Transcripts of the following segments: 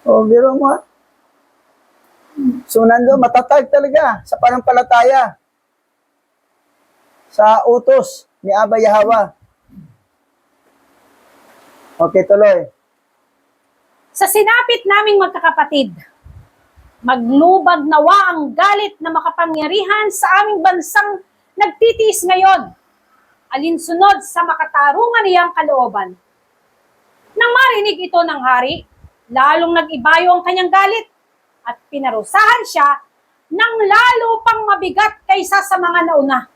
O, biro mo. So, nando, matatag talaga sa panampalataya, sa utos ni Aba Yahawa. Okay, tuloy. Sa sinapit naming magkakapatid, maglubag nawa ang galit na makapangyarihan sa aming bansang nagtitiis ngayon, alinsunod sa makatarungan niyang kalooban. Nang marinig ito ng hari, lalong nag-ibayo ang kanyang galit at pinarusahan siya ng lalo pang mabigat kaysa sa mga nauna.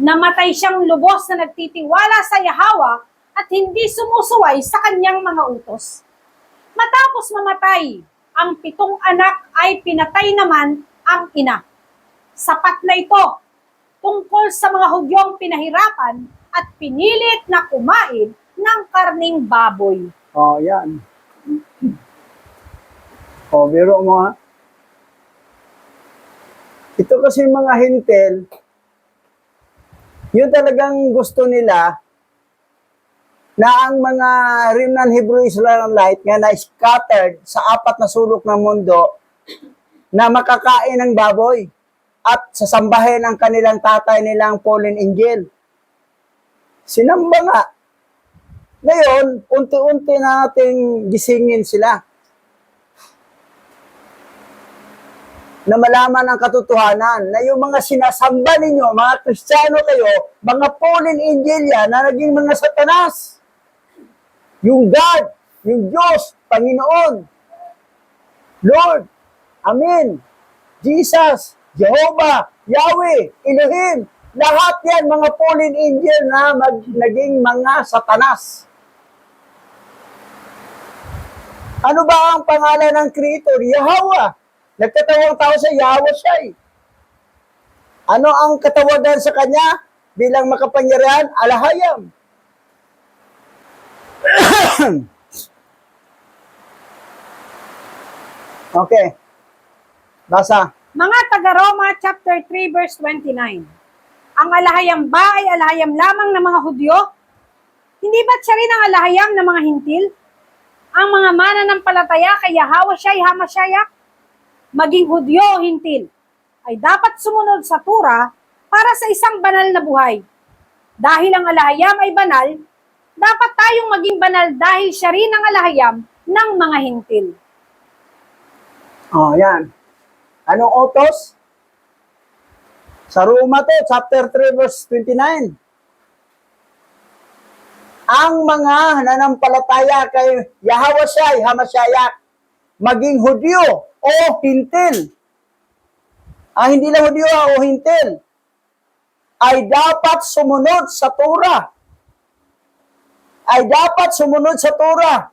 Namatay siyang lubos na nagtitiwala sa Yahawa at hindi sumusuway sa kanyang mga utos. Matapos mamatay, ang 7 anak ay pinatay naman ang ina. Sapat na ito tungkol sa mga Hudyong pinahirapan at pinilit na kumain ng karning baboy. O, yan. O, biro mo ha. Ito kasi mga hintel, yun talagang gusto nila na ang mga remnant Hebrew Israelite nga na-scattered sa 4 na sulok ng mundo na makakain ng baboy at sasambahin ang kanilang tatay nilang fallen angel. Sinamba nga. Ngayon, unti-unti nating gisingin sila na malaman ang katotohanan na yung mga sinasamba ninyo, mga Kristiyano kayo, mga fallen angel yan na naging mga satanas. Yung God, yung Diyos, Panginoon, Lord, Amen, Jesus, Jehovah, Yahweh, Elohim, lahat yan mga fallen angel na naging mga satanas. Ano ba ang pangalan ng Creator? Yahawa. Nagtatawag tao sa Yahawa siya eh. Ano ang katawagan sa kanya bilang makapangyarihan? Alahayam. Okay. Basa. Mga taga-Roma chapter 3 verse 29. Ang alahayam ba ay alahayam lamang ng mga Hudyo? Hindi ba't siya rin ang alahayam ng mga Hintil? Ang mga mananampalataya kay Yahawa siya'y Hamasyayak, maging Hudyo o Hintil, ay dapat sumunod sa Tura para sa isang banal na buhay. Dahil ang alahayam ay banal, dapat tayong maging banal dahil siya rin ang alahayam ng mga Hintil. Oh, yan. Anong utos? Sa Roma to, chapter 3, verse 29. Ang mga nanampalataya kay Yahawa siya'y Hamasyayak, maging Hudyo o Hintil. Hindi lang Hudyo o Hintil, ay dapat sumunod sa Torah. Ay dapat sumunod sa Torah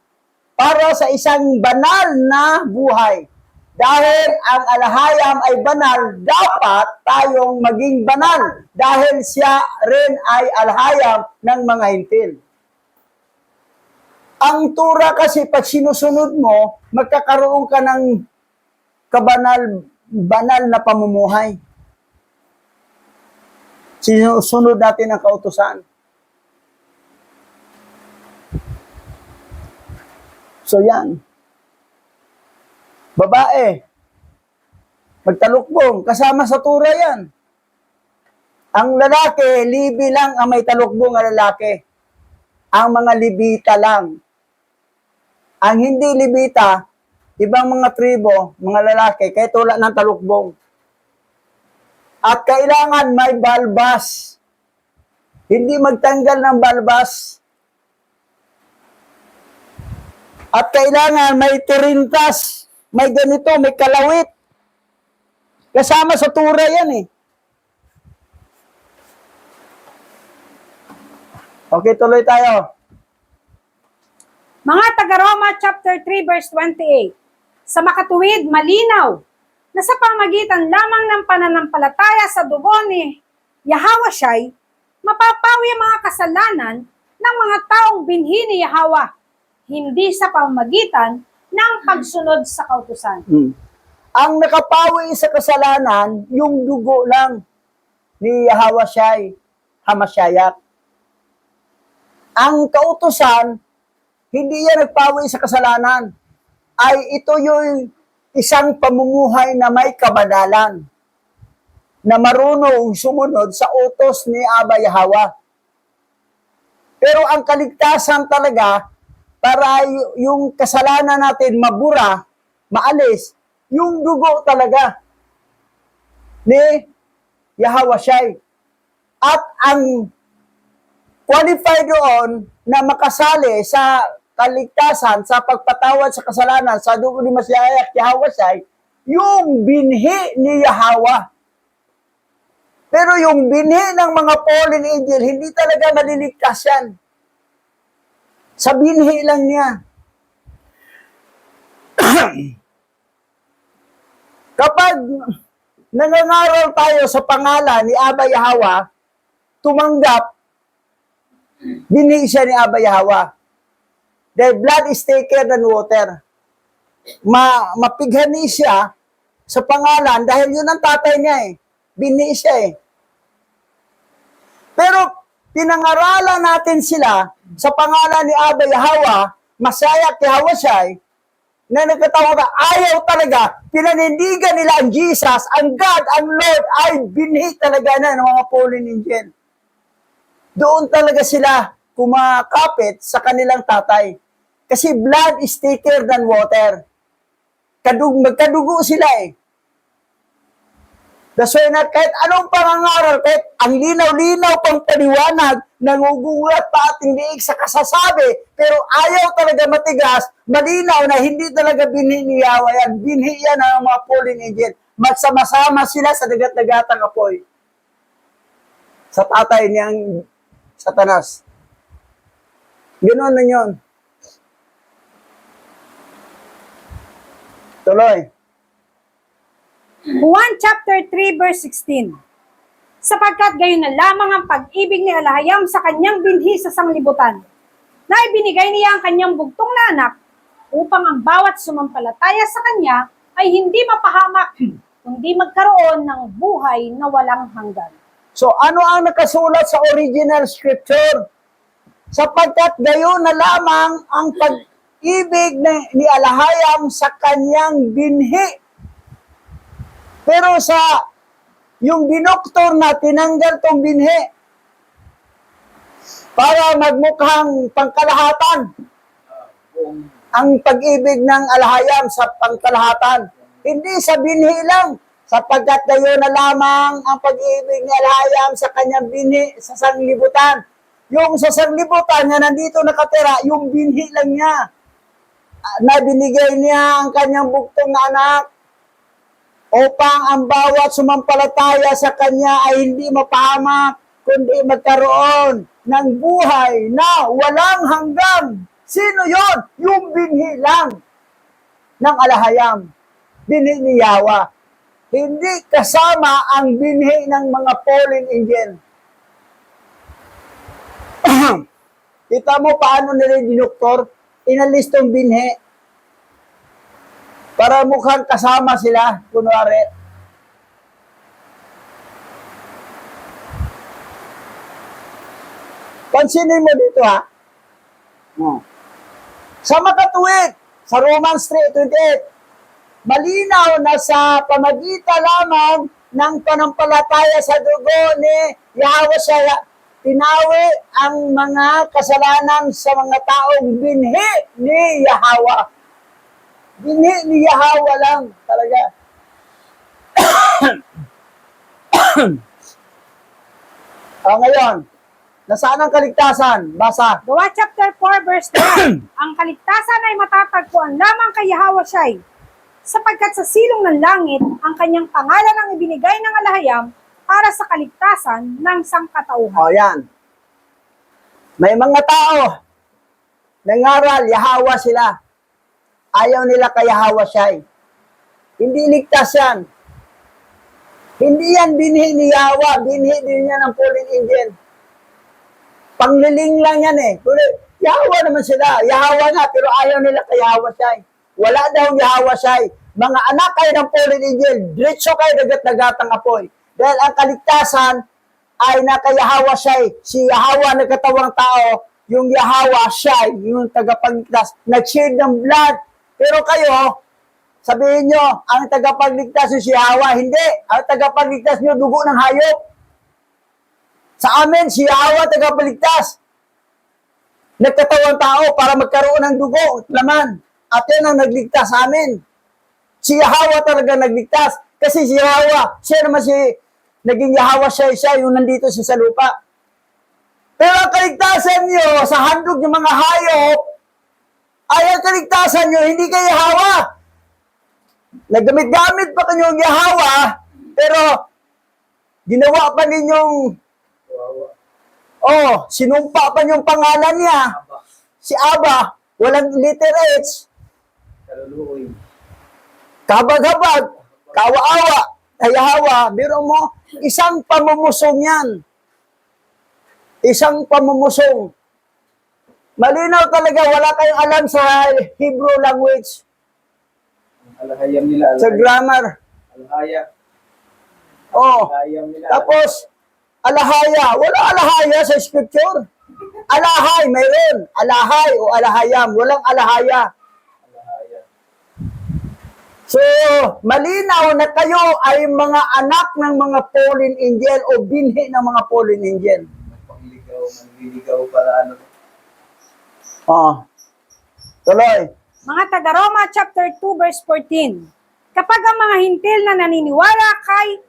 para sa isang banal na buhay. Dahil ang alahayam ay banal, dapat tayong maging banal dahil siya rin ay alahayam ng mga Hintil. Ang Torah kasi pag sinusunod mo, magkakaroon ka ng banal na pamumuhay. Sinusunod natin ang kautusan. So yan. Babae, magtalukbong, kasama sa Torah yan. Ang lalaki, libi lang ang may talukbong na lalaki. Ang mga libita lang. Ang hindi libita, ibang mga tribo, mga lalaki, kahit wala ng talukbong. At kailangan may balbas. Hindi magtanggal ng balbas. At kailangan may tirintas, may ganito, may kalawit. Kasama sa Torah yan eh. Okay, tuloy tayo. Mga taga-Roma chapter 3 verse 28. Sa makatuwid, malinaw na sa pamagitan lamang ng pananampalataya sa dugo ni Yahawa siya'y mapapawi ang mga kasalanan ng mga taong binhi ni Yahawa, hindi sa pamamagitan ng pagsunod sa kautusan. Ang nakapawi sa kasalanan, yung dugo lang ni Yahawa siya'y Hamasyayak. Ang kautusan, hindi yan nagpawi sa kasalanan. ay ito yung isang pamumuhay na may kabanalan, na marunong sumunod sa utos ni Abba Yahweh. Pero ang kaligtasan talaga, para yung kasalanan natin mabura, maalis, yung dugo talaga ni Yahweh Shai. At ang qualified doon na makasali sa kaligtasan, sa pagpatawad sa kasalanan, sa dugo ni Mashiach Yahweh Shai, yung binhi ni Yahweh. Pero yung binhi ng mga fallen angel, hindi talaga maliligtas yan. Sa binhi lang niya. Kapag nangangaral tayo sa pangalan ni Abba Yahweh, tumanggap, binhi siya ni Abba Yahweh. The blood is thicker than water. Mapighani siya sa pangalan dahil yun ang tatay niya eh. Binhi siya eh. Pero pinangaralan natin sila sa pangalan ni Abba Yahweh, Mashiach Yahweh Shai, na nagkatawag na ayaw talaga, pinanindigan nila ang Jesus, ang God, ang Lord, ay binhi talaga na ng mga fallen angel. Doon talaga sila kumakapit sa kanilang tatay. Kasi blood is thicker than water. Magkadugo sila eh. That's why na kahit anong pangangaral, kahit ang linaw-linaw pang paliwanag, nangugulat pa ating liig sa kasasabi, pero ayaw talaga matigas, malinaw na hindi talaga binhi ni Yahweh yan. Binhi yan ng mga fallen angel. Magsama-sama sila sa dagat-dagatang apoy. Sa tatay niyang Satanas. Ganoon na yun. Tuloy. Juan chapter 3 verse 16. Sapagkat gayon na lamang ang pag-ibig ni Alahayam sa kanyang binhi sa sanglibutan, na ibinigay niya ang kanyang bugtong na anak, upang ang bawat sumampalataya sa kanya ay hindi mapahamak, kundi magkaroon ng buhay na walang hanggan. So ano ang nakasulat sa original scripture? Sapagkat gayon na lamang ang pag-ibig ni Alahayam sa kanyang binhi. Pero sa yung dinoktor na tinanggal tong binhi para magmukhang pangkalahatan ang pag-ibig ng Alahayam sa pangkalahatan. Hindi sa binhi lang, sapagkat gayon na lamang ang pag-ibig ni Alahayam sa kanyang binhi sa sanglibutan. Yung sa sanglibutan na nandito nakatira, yung binhi lang niya na binigay niya ang kanyang bugtong na anak upang ang bawat sumampalataya sa kanya ay hindi mapahamak, kundi magkaroon ng buhay na walang hanggan. Sino yon? Yung binhi lang ng Alahayam. Binhi ni Yahweh. Hindi kasama ang binhi ng mga fallen angel. Kita mo paano nila dinoktor? Inalis tong binhi para mukhang kasama sila, kunwari. Pansinin mo dito ha. Sa makatuwid, sa Romans 3:28, malinaw na sa pamagitan lamang ng panampalataya sa dugo ni Yahweh Shai, tinawi ang mga kasalanan sa mga taong binhi ni Yahweh. Binhi ni Yahweh lang talaga. Ngayon, nasaan ang kaligtasan? Basa. Gawa chapter 4 verse 9. Ang kaligtasan ay matatagpuan lamang kay Yahweh Shai, sapagkat sa silong ng langit, ang kanyang pangalan ang ibinigay ng Alahayam para sa kaligtasan ng sangkatauhan. O yan. May mga tao, nangaral, Yahweh sila. Ayaw nila kay Yahweh Shai. Hindi ligtas yan. Hindi yan binhi ni Yahweh, binhi din yan ng fallen angel. Pangliling lang yan eh. Yahweh naman sila. Yahweh nga, pero ayaw nila kay Yahweh Shai. Wala daw Yahweh Shai. Mga anak kayo ng fallen angel, diretso kayo dagat-dagatang apoy. Dahil ang kaligtasan ay naka Yahweh Shai. Si Yahweh nagkatawang tao, yung Yahweh Shai, yung tagapagligtas, nag-shed ng blood Pero kayo, sabihin nyo, ang tagapagligtas nyo si Hawa. Hindi. Ang tagapagligtas nyo, dugo ng hayop. Sa amin, si Hawa tagapagligtas. Nagkatawang tao para magkaroon ng dugo, laman. At yan ang nagligtas sa amin. Si Hawa talaga nagligtas. Kasi si Hawa, siya naman naging Hawa siya yung nandito siya sa lupa. Pero ang kaligtasan nyo sa handog ng mga hayop, ay ang kaligtasan nyo, hindi kayo Hawa. Naggamit-gamit pa kanyong Yahawa, pero ginawa pa ninyong, sinumpa pa niyong pangalan niya, si Aba, walang letter H, kabag-habag, kawa-awa, Yahawa, biro mo, isang pamumusong yan. Isang pamumusong. Malinaw talaga, wala kayong alam sa Hebrew language. Alahayam nila. Sa grammar. Alahaya. Oh. Alahayam nila. Tapos, alahaya. Wala alahaya sa scripture. Alahay, mayroon. Alahay o alahayam. Walang alahaya. Alahaya. So, malinaw na kayo ay mga anak ng mga fallen angel o binhi ng mga fallen angel. Manliligaw para ano. Oh. Tuloy. Mga taga-Roma chapter 2 verse 14. Kapag ang mga hintil na naniniwala kay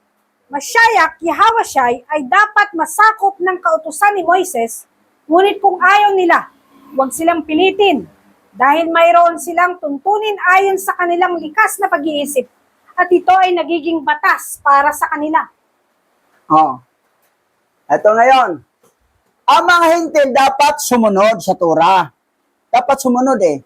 Mashiach, Yahawashai, ay dapat masakop ng kautusan ni Moises, ngunit kung ayaw nila, huwag silang pilitin, dahil mayroon silang tuntunin ayon sa kanilang likas na pag-iisip, at ito ay nagiging batas para sa kanila. Oh. Ito ngayon. Ang mga hintil dapat sumunod sa Torah. Dapat sumunod eh.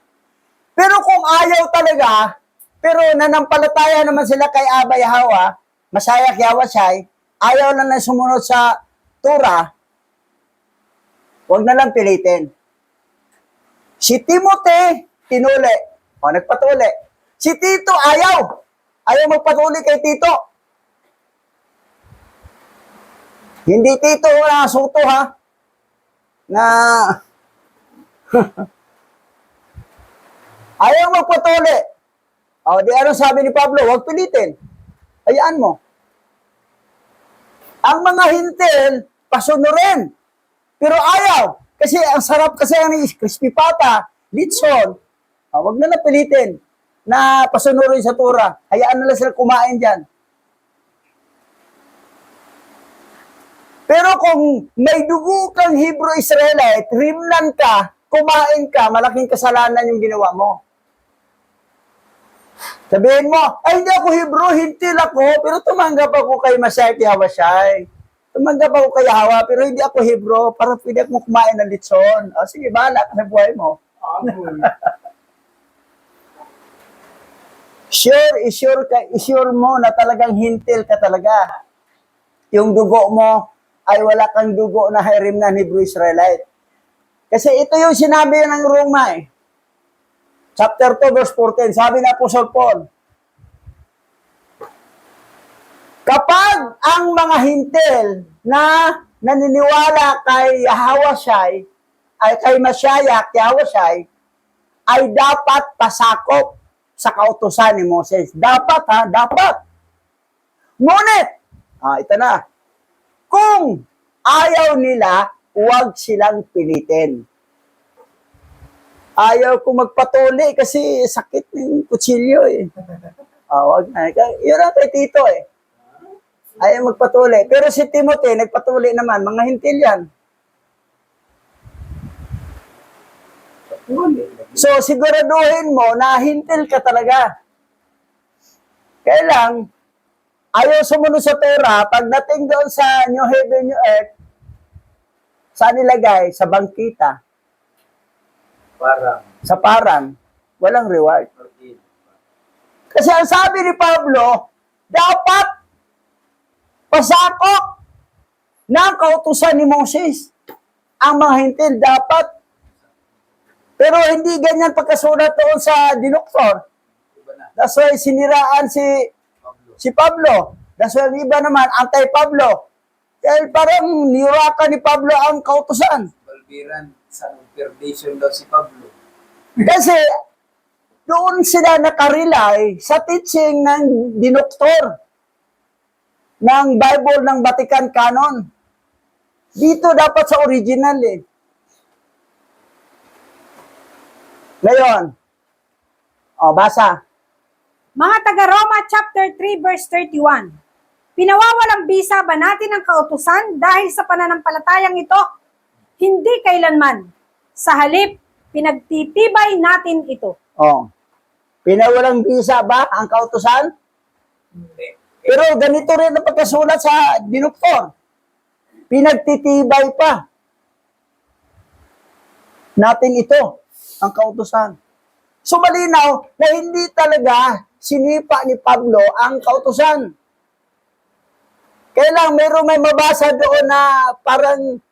Pero kung ayaw talaga, pero nanampalataya naman sila kay Abba Yahawa, Mashiach Yahweh, ayaw lang na sumunod sa Torah, huwag na lang pilitin. Si Timothy, tinuli. O, nagpatuli. Si Tito, ayaw. Ayaw magpatuli kay Tito. Hindi Tito na suto ha. Na ayaw magpatuli. O, di ano sabi ni Pablo, huwag pilitin. Hayaan mo. Ang mga hintil, pasunurin. Pero ayaw. Kasi ang sarap kasi ang crispy pata, litson. Huwag na lang pilitin na pasunurin sa Torah. Hayaan na lang sila kumain dyan. Pero kung may dugo kang Hebrew Israelite, rimlan ka, kumain ka, malaking kasalanan yung ginawa mo. Sabihin mo, ay hindi ako Hebrew, hintil ako, pero tumanggap ako kay Mashiach Yahweh. Tumanggap ako kay Yahweh, pero hindi ako Hebrew, para pwede akong kumain ng litson. O sige, bahala ka sa buhay mo. Sure mo na talagang hintil ka talaga. Yung dugo mo ay wala kang dugo na hirim na Hebrew Israelite. Kasi ito yung sinabi ng Roma eh. Chapter 2 verse 14, sabi na Apostle Paul, kapag ang mga hintil na naniniwala kay Yahweh ay kay Mashiach Yahweh ay dapat pasakop sa kautusan ni Moses. Dapat ha, dapat. Ngunit, ito na, kung ayaw nila, huwag silang pilitin. Ayaw ko magpatuli kasi sakit ng kutsilyo eh. Wag na. Yun ang kay Tito eh. Ayaw magpatuli. Pero si Timothy, nagpatuli naman. Mga hintil yan. So, siguraduhin mo na hintil ka talaga. Kaya lang, ayaw sumunod sa Torah, pagdating doon sa New Heaven, New Earth, saan nilagay? Sa bangkita. Sa parang, walang reward. Kasi ang sabi ni Pablo, dapat pasakop ng kautusan ni Moses. Ang mga hintil dapat. Pero hindi ganyan pagkasulat doon sa dinuktor. That's why siniraan si Pablo. That's why iba naman, anti-Pablo. Dahil parang nirakan ni Pablo ang kautusan. Balbiran, son of perdition daw si Pablo. Kasi, doon sila nakarely sa teaching ng dinoktor ng Bible ng Vatican Canon. Dito dapat sa original eh. Ngayon, basa. Mga taga-Roma chapter 3 verse 31. Pinawawalang bisa ba natin ang kautusan dahil sa pananampalatayang ito? Hindi kailanman. Sa halip, pinagtitibay natin ito. Pinawalang bisa ba ang kautusan? Hindi. Pero ganito rin ang pagkasulat sa dinoktor. Pinagtitibay pa natin ito, ang kautusan. So malinaw na hindi talaga sinipa ni Pablo ang kautusan. Kaya lang may mabasa doon na parang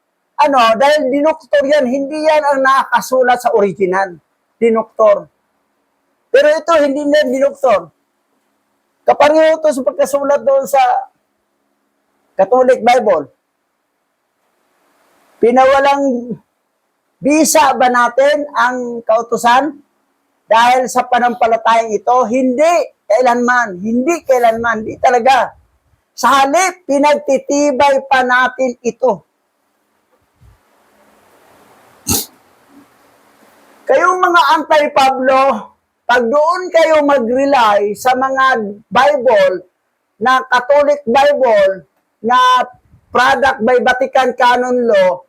dahil dinoktor yan, hindi yan ang nakasulat sa original. Dinoktor. Pero ito, hindi na dinoktor. Kapareho ito sa pagkasulat doon sa Catholic Bible. Pinawalang bisa ba natin ang kautusan dahil sa panampalatayang ito? Hindi kailanman, hindi talaga. Sa halip, pinagtitibay pa natin ito. Kayong mga anti-Pablo, pag doon kayo mag-rely sa mga Bible, na Catholic Bible, na product by Vatican Canon Law,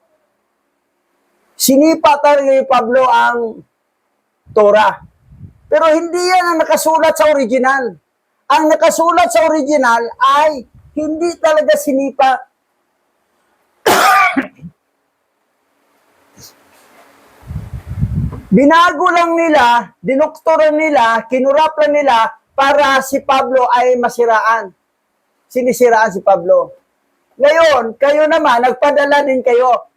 sinipa talaga ni Pablo ang Torah. Pero hindi yan ang nakasulat sa original. Ang nakasulat sa original ay hindi talaga sinipa. Binago lang nila, dinoktoran nila, kinurap lang nila para si Pablo ay masiraan. Sinisiraan si Pablo. Ngayon, kayo naman, nagpadala din kayo.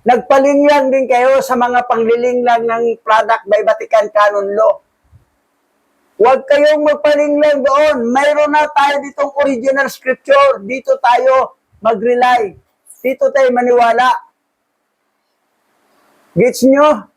Nagpalinglang din kayo sa mga panglilinglang ng product by Vatican Canon Law. Huwag kayong magpalinglang doon. Mayroon na tayo ditong original scripture. Dito tayo mag-rely. Dito tayo maniwala. Gets nyo?